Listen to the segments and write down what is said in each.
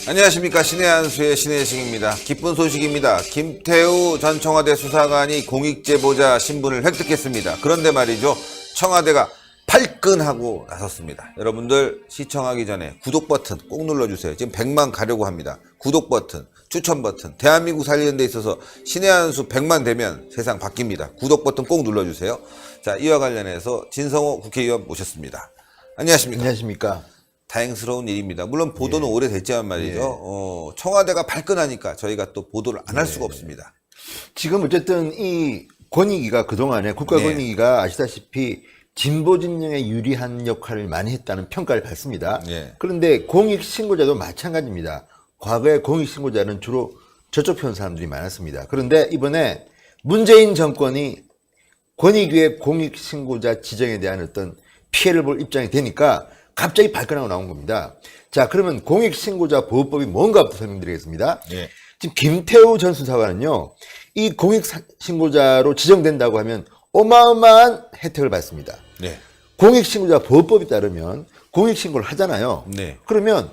안녕하십니까. 신의 한수의 신의 식입니다. 기쁜 소식입니다. 김태우 전 청와대 수사관이 공익제보자 신분을 획득했습니다. 그런데 말이죠, 청와대가 발끈하고 나섰습니다. 여러분들 시청하기 전에 구독 버튼 꼭 눌러주세요. 지금 100만 가려고 합니다. 구독 버튼, 추천 버튼, 대한민국 살리는 데 있어서 신의 한수 100만 되면 세상 바뀝니다. 구독 버튼 꼭 눌러주세요. 자, 이와 관련해서 진성호 국회의원 모셨습니다. 안녕하십니까. 안녕하십니까. 다행스러운 일입니다. 물론 보도는 오래됐지만 말이죠. 청와대가 발끈하니까 저희가 또 보도를 안 할 수가 없습니다. 지금 어쨌든 이 권익위가 그동안에 국가권익위가 아시다시피 진보 진영에 유리한 역할을 많이 했다는 평가를 받습니다. 그런데 공익신고자도 마찬가지입니다. 과거에 공익신고자는 주로 저쪽 편 사람들이 많았습니다. 그런데 이번에 문재인 정권이 권익위의 공익신고자 지정에 대한 어떤 피해를 볼 입장이 되니까 갑자기 발끈하고 나온 겁니다. 자, 그러면 공익신고자 보호법이 뭔가부터 설명드리겠습니다. 지금 김태우 전 수사관은요, 이 공익신고자로 지정된다고 하면 어마어마한 혜택을 받습니다. 공익신고자 보호법에 따르면 공익신고를 하잖아요. 그러면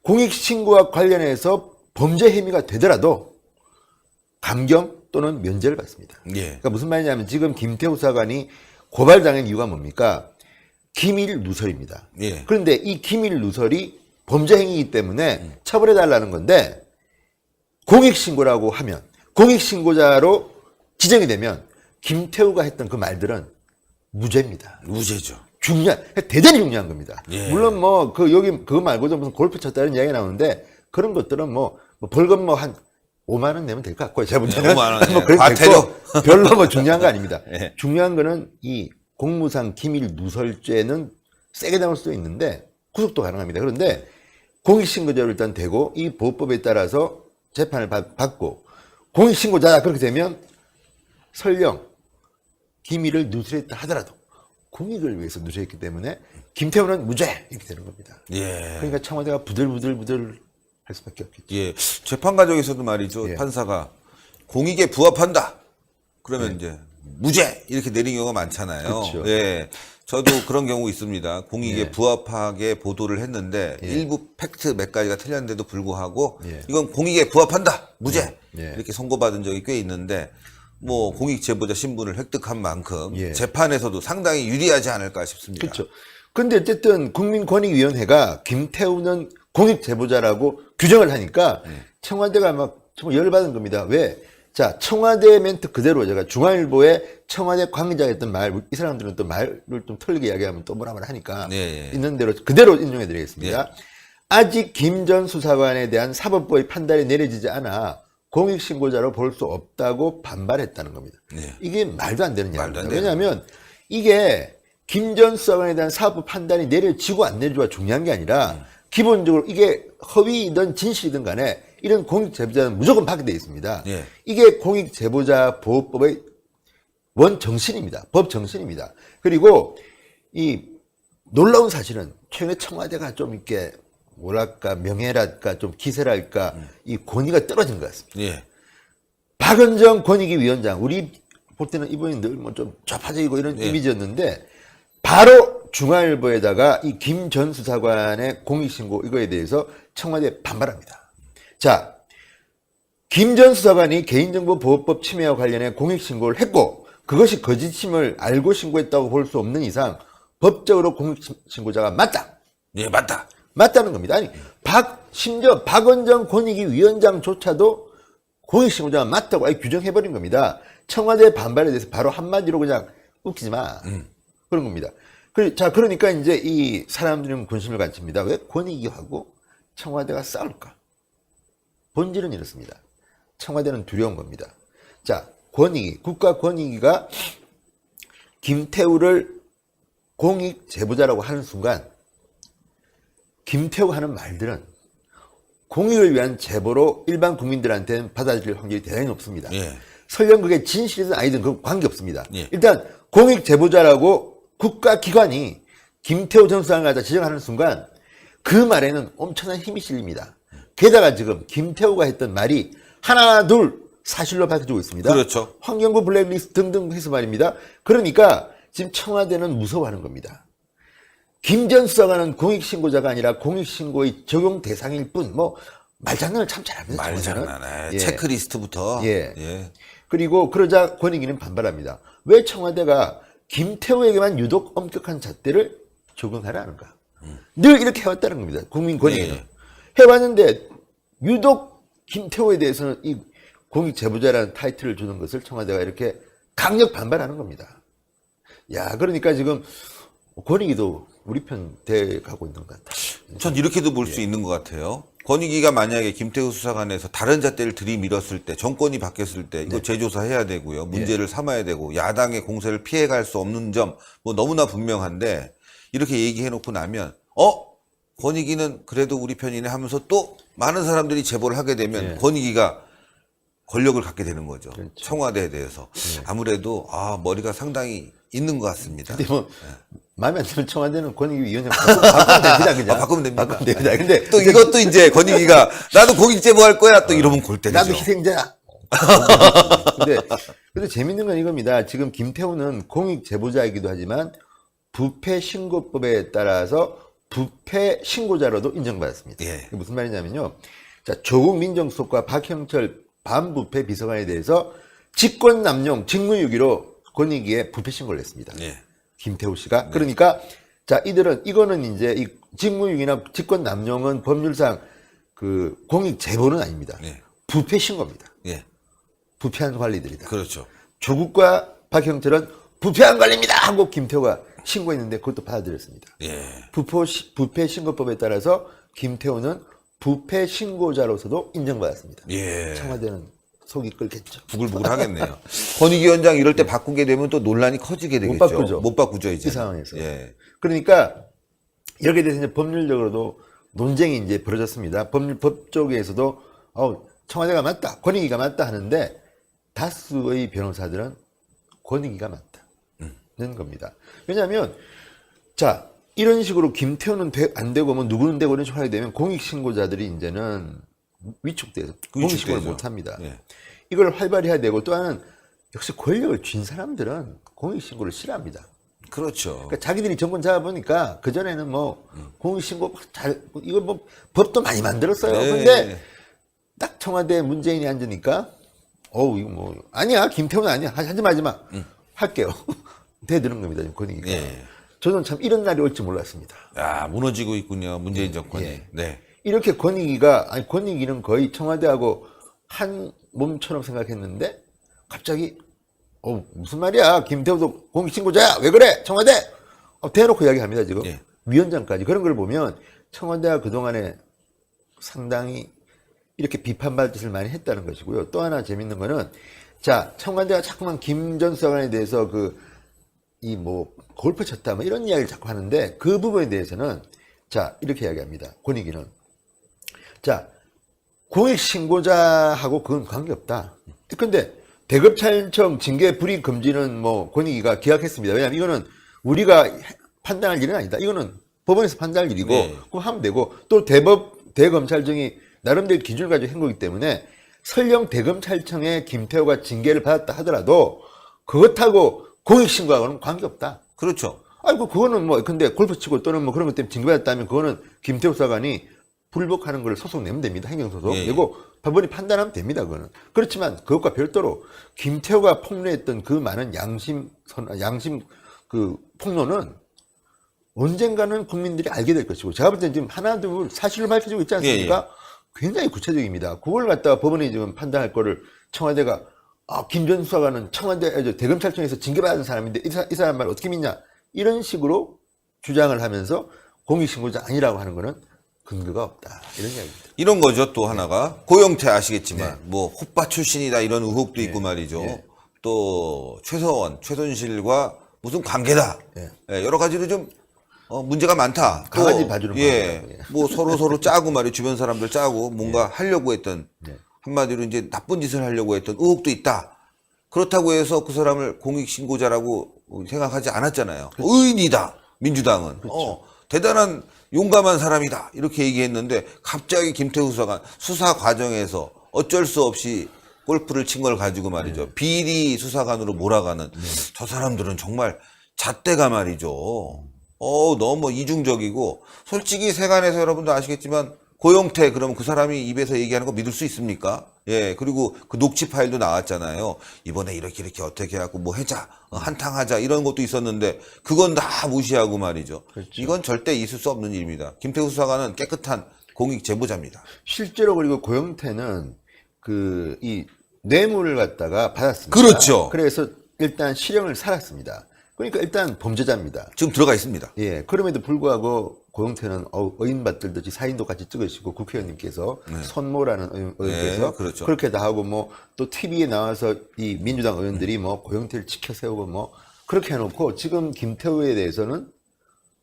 공익신고와 관련해서 범죄 혐의가 되더라도 감경 또는 면제를 받습니다. 그러니까 무슨 말이냐면 지금 김태우 수사관이 고발당한 이유가 뭡니까? 기밀 누설입니다. 그런데 이 기밀 누설이 범죄 행위이기 때문에 처벌해달라는 건데, 공익신고라고 하면, 공익신고자로 지정이 되면 김태우가 했던 그 말들은 무죄입니다. 무죄죠. 대단히 중요한 겁니다. 물론 뭐 여기 그거 말고도 무슨 골프 쳤다는 이야기가 나오는데, 그런 것들은 뭐 벌금 한 5만 원 내면 될 것 같고요. 제가 볼 때는 5만 원. 뭐 과태료 별로 뭐 중요한 거 아닙니다. 중요한 거는 이 공무상 기밀 누설죄는 세게 나올 수도 있는데 구속도 가능합니다. 그런데 공익신고자로 일단 되고 이 보호법에 따라서 재판을 받고 공익신고자다 그렇게 되면 설령 기밀을 누설했다 하더라도 공익을 위해서 누설했기 때문에 김태우는 무죄 이렇게 되는 겁니다. 그러니까 청와대가 부들부들 할 수밖에 없겠죠. 재판 과정에서도 말이죠. 판사가 공익에 부합한다. 그러면 이제 무죄 이렇게 내린 경우가 많잖아요. 저도 그런 경우 있습니다. 공익에 부합하게 보도를 했는데 일부 팩트 몇 가지가 틀렸는데도 불구하고 이건 공익에 부합한다. 무죄 이렇게 선고받은 적이 꽤 있는데, 뭐 공익 제보자 신분을 획득한 만큼 재판에서도 상당히 유리하지 않을까 싶습니다. 그렇죠. 근데 어쨌든 국민권익위원회가 김태우는 공익 제보자라고 규정을 하니까 청와대가 막 정말 열받은 겁니다. 왜? 자, 청와대 멘트 그대로 제가 중앙일보에 청와대 관계자가 했던 말, 이 사람들은 또 말을 좀 틀리게 이야기하면 또 뭐라 하니까 있는 대로 그대로 인용해 드리겠습니다. 아직 김 전 수사관에 대한 사법부의 판단이 내려지지 않아 공익신고자로 볼 수 없다고 반발했다는 겁니다. 이게 말도 안 되는 이야기입니다. 왜냐하면 이게 김 전 수사관에 대한 사법부 판단이 내려지고 안 내려지고가 중요한 게 아니라 기본적으로 이게 허위이든 진실이든 간에 이런 공익제보자는 무조건 받게 되어 있습니다. 이게 공익제보자 보호법의 원 정신입니다. 법 정신입니다. 그리고 이 놀라운 사실은 최근에 청와대가 좀 이렇게 뭐랄까 명예랄까 좀 기세랄까 이 권위가 떨어진 것 같습니다. 박은정 권익위 위원장, 우리 볼 때는 이분이 늘 뭐 좀 좌파적이고 이런 이미지였는데 바로 중앙일보에다가 이 김 전 수사관의 공익신고 이거에 대해서 청와대에 반발합니다. 자, 김 전 수사관이 개인정보보호법 침해와 관련해 공익신고를 했고 그것이 거짓임을 알고 신고했다고 볼 수 없는 이상 법적으로 공익신고자가 맞다. 맞다. 맞다는 겁니다. 아니, 심지어 박원정 권익위 위원장조차도 공익신고자가 맞다고 아예 규정해버린 겁니다. 청와대의 반발에 대해서 바로 한마디로 그냥 웃기지 마. 그런 겁니다. 자, 그러니까 이제 이 사람들은 관심을 갖습니다. 왜 권익위하고 청와대가 싸울까? 본질은 이렇습니다. 청와대는 두려운 겁니다. 자, 국가권익위가 김태우를 공익 제보자라고 하는 순간 김태우가 하는 말들은 공익을 위한 제보로 일반 국민들한테는 받아들일 확률이 대단히 높습니다. 설령 그게 진실이든 아니든 그건 관계없습니다. 일단 공익 제보자라고 국가기관이 김태우 전 수사관을 갖다 지정하는 순간 그 말에는 엄청난 힘이 실립니다. 게다가 지금 김태우가 했던 말이 하나 둘 사실로 밝혀지고 있습니다. 환경부 블랙리스트 등등 해서 말입니다. 그러니까 지금 청와대는 무서워하는 겁니다. 김 전 수사관은 공익신고자가 아니라 공익신고의 적용 대상일 뿐, 뭐, 말장난을 참 잘합니다. 말장난에 예. 체크리스트부터. 예. 예. 그리고 그러자 권익위는 반발합니다. 왜 청와대가 김태우에게만 유독 엄격한 잣대를 적용하라는가? 늘 이렇게 해왔다는 겁니다. 국민권익위는. 예. 해왔는데 유독 김태우에 대해서는 이 공익제보자라는 타이틀을 주는 것을 청와대가 이렇게 강력 반발하는 겁니다. 야, 그러니까 지금 권익위도 우리 편 돼가고 있는 것 같다. 전 이렇게도 볼 수 있는 것 같아요. 권익위가 만약에 김태우 수사관에서 다른 잣대를 들이밀었을 때, 정권이 바뀌었을 때 이거 재조사해야 되고요. 문제를 삼아야 되고 야당의 공세를 피해갈 수 없는 점 뭐 너무나 분명한데 이렇게 얘기해놓고 나면 권익위는 그래도 우리 편이네 하면서 또 많은 사람들이 제보를 하게 되면 권익위가 권력을 갖게 되는 거죠. 그렇죠. 청와대에 대해서. 아무래도 머리가 상당히 있는 것 같습니다. 근데 뭐 마음에 안 들면 청와대는 권익위원회 바꾸면 됩니다. 그냥. 바꾸면 됩니다. 바꾸면 됩니다. 근데 또 이것도 이제 권익위가 나도 공익제보 할 거야 또 이러면 골 때리죠. 나도 희생자야. 근데 재밌는 건 이겁니다. 지금 김태우는 공익제보자이기도 하지만 부패신고법에 따라서 부패신고자로도 인정받았습니다. 예. 이게 무슨 말이냐면요. 자, 조국 민정수석과 박형철 반부패 비서관에 대해서 직권남용 직무유기로 권익위에 부패신고를 했습니다. 예. 김태우 씨가. 그러니까 자, 이거는 이제 이 직무유기나 직권남용은 법률상 그 공익제보는 아닙니다. 예. 부패신고입니다. 예. 부패한 관리들이다. 그렇죠. 조국과 박형철은 부패한 관리입니다 하고 김태우가 신고했는데 그것도 받아들였습니다. 예. 부패신고법에 따라서 김태우는 부패신고자로서도 인정받았습니다. 예. 청와대는 속이 끓겠죠. 부글부글 하겠네요. 권익위원장 이럴 때 바꾸게 되면 또 논란이 커지게 되겠죠. 바꾸죠. 못 바꾸죠, 이제. 이 상황에서. 예. 그러니까 여기에 대해서 이제 법률적으로도 논쟁이 이제 벌어졌습니다. 법 쪽에서도 청와대가 맞다, 권익위가 맞다 하는데 다수의 변호사들은 권익위가 맞다는 겁니다. 왜냐하면 자, 이런 식으로 김태우는 안 되고 뭐 누구는 되고 이런 식으로 하게 되면 공익신고자들이 이제는 위축돼서 공익신고를 못 합니다. 예. 이걸 활발히 해야 되고 또 하나는 역시 권력을 쥔 사람들은 공익신고를 싫어합니다. 그렇죠. 그러니까 자기들이 정권 잡아보니까 그전에는 뭐 공익신고 이거 뭐 법도 많이 만들었어요. 네. 근데 딱 청와대에 문재인이 앉으니까 이거 뭐 아니야, 김태훈 아니야, 하지 마 할게요. 대드는 겁니다, 지금 권익위가. 예. 저는 참 이런 날이 올지 몰랐습니다. 야, 무너지고 있군요, 문재인 정권이. 예. 네. 이렇게 권익위는 거의 청와대하고 한 몸처럼 생각했는데 갑자기 무슨 말이야, 김태우도 공익신고자야, 왜 그래 청와대, 대놓고 이야기합니다 지금. 예. 위원장까지. 그런 걸 보면 청와대가 그동안에 상당히 이렇게 비판받을 짓을 많이 했다는 것이고요. 또 하나 재밌는 거는 자, 청와대가 자꾸만 김 전 수사관에 대해서 골프 쳤다 뭐 이런 이야기를 자꾸 하는데 그 부분에 대해서는 자, 이렇게 이야기합니다. 권익위는 자, 공익신고자하고 그건 관계없다. 근데 대검찰청 징계 불이익 금지는 뭐 권익위가 기각했습니다. 왜냐하면 이거는 우리가 판단할 일은 아니다. 이거는 법원에서 판단할 일이고 그럼 하면 되고 또 대검찰청이 나름대로 기준을 가지고 한 거기 때문에 설령 대검찰청에 김태우가 징계를 받았다 하더라도 그것하고 공익신고하고는 관계없다. 그렇죠. 아이고 그거는 근데 골프 치고 또는 뭐 그런 것 때문에 징계받았다면 그거는 김태우 수사관이 불복하는 걸 소송 내면 됩니다. 행정소송. 예. 그리고 법원이 판단하면 됩니다. 그거는. 그렇지만 그것과 별도로 김태우가 폭로했던 그 많은 양심 그 폭로는 언젠가는 국민들이 알게 될 것이고 제가 볼 때는 지금 하나둘 사실을 밝혀지고 있지 않습니까? 굉장히 구체적입니다. 그걸 갖다가 법원이 지금 판단할 거를 청와대가 김 전 수사관은 대검찰청에서 징계받은 사람인데 이 사람 말 어떻게 믿냐? 이런 식으로 주장을 하면서 공익신고자 아니라고 하는 거는 근거가 없다. 이런 이야기입니다. 이런 거죠. 또 하나가 고영태 아시겠지만 뭐 호빠 출신이다 이런 의혹도 있고 말이죠. 또 최순실과 무슨 관계다. 여러 가지로 좀 문제가 많다. 강아지 봐주는 뭐 서로 짜고 말이에요. 주변 사람들 짜고 뭔가 하려고 했던 한마디로 이제 나쁜 짓을 하려고 했던 의혹도 있다. 그렇다고 해서 그 사람을 공익신고자라고 생각하지 않았잖아요. 의인이다. 민주당은. 대단한 용감한 사람이다. 이렇게 얘기했는데 갑자기 김태우 수사관 수사 과정에서 어쩔 수 없이 골프를 친 걸 가지고 말이죠. 비리 수사관으로 몰아가는 저 사람들은 정말 잣대가 말이죠. 너무 이중적이고, 솔직히 세간에서 여러분도 아시겠지만, 고영태, 그러면 그 사람이 입에서 얘기하는 거 믿을 수 있습니까? 예, 그리고 그 녹취 파일도 나왔잖아요. 이번에 이렇게 어떻게 해갖고 뭐 해자, 한탕하자, 이런 것도 있었는데, 그건 다 무시하고 말이죠. 그렇죠. 이건 절대 있을 수 없는 일입니다. 김태우 수사관은 깨끗한 공익 제보자입니다. 실제로 그리고 고영태는 이 뇌물을 갖다가 받았습니다. 그렇죠. 그래서 일단 실형을 살았습니다. 그러니까 일단 범죄자입니다. 지금 들어가 있습니다. 예, 그럼에도 불구하고 고영태는 의인받들듯이 사인도 같이 찍으시고 국회의원님께서 손모라는 의원께서 네, 그렇죠. 그렇게 다 하고 뭐 또 TV에 나와서 이 민주당 의원들이 뭐 고영태를 지켜 세우고 뭐 그렇게 해놓고 지금 김태우에 대해서는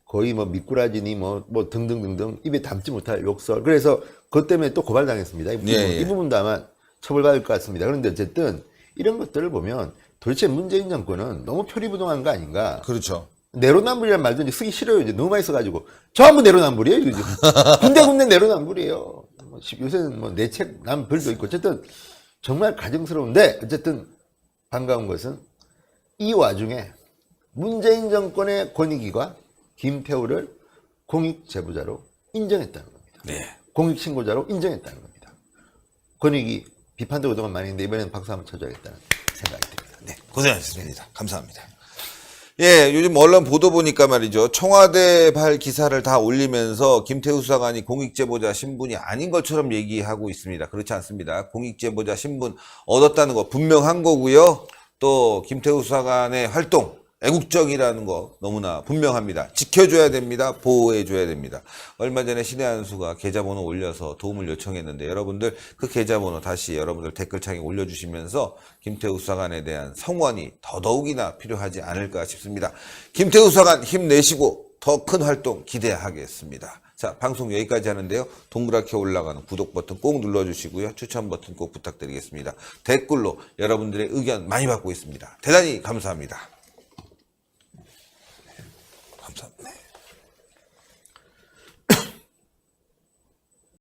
거의 뭐 미꾸라지니 뭐 등등등등 입에 담지 못할 욕설. 그래서 그것 때문에 또 고발당했습니다. 이 부분도 아마 처벌받을 것 같습니다. 그런데 어쨌든 이런 것들을 보면 도대체 문재인 정권은 너무 표리부동한 거 아닌가. 그렇죠. 내로남불이라는 말도 이제 쓰기 싫어요. 이제 너무 많이 써가지고. 전부 내로남불이에요. 이거 군데군데 내로남불이에요. 요새는 뭐 내책 남불도 있고. 어쨌든 정말 가증스러운데 어쨌든 반가운 것은 이 와중에 문재인 정권의 권익위가 김태우를 공익제보자로 인정했다는 겁니다. 네. 공익신고자로 인정했다는 겁니다. 권익위 비판도 그동안 많이 했는데 이번에는 박수 한번 쳐줘야겠다는 생각이 듭니다. 네, 고생하셨습니다. 감사합니다. 예, 요즘 언론 보도 보니까 말이죠. 청와대발 기사를 다 올리면서 김태우 수사관이 공익제보자 신분이 아닌 것처럼 얘기하고 있습니다. 그렇지 않습니다. 공익제보자 신분 얻었다는 거 분명한 거고요. 또 김태우 수사관의 활동, 애국적이라는 거 너무나 분명합니다. 지켜줘야 됩니다. 보호해줘야 됩니다. 얼마 전에 신의 한수가 계좌번호 올려서 도움을 요청했는데 여러분들 그 계좌번호 다시 여러분들 댓글창에 올려주시면서 김태우 수사관에 대한 성원이 더더욱이나 필요하지 않을까 싶습니다. 김태우 수사관 힘내시고 더 큰 활동 기대하겠습니다. 자, 방송 여기까지 하는데요. 동그랗게 올라가는 구독 버튼 꼭 눌러주시고요. 추천 버튼 꼭 부탁드리겠습니다. 댓글로 여러분들의 의견 많이 받고 있습니다. 대단히 감사합니다.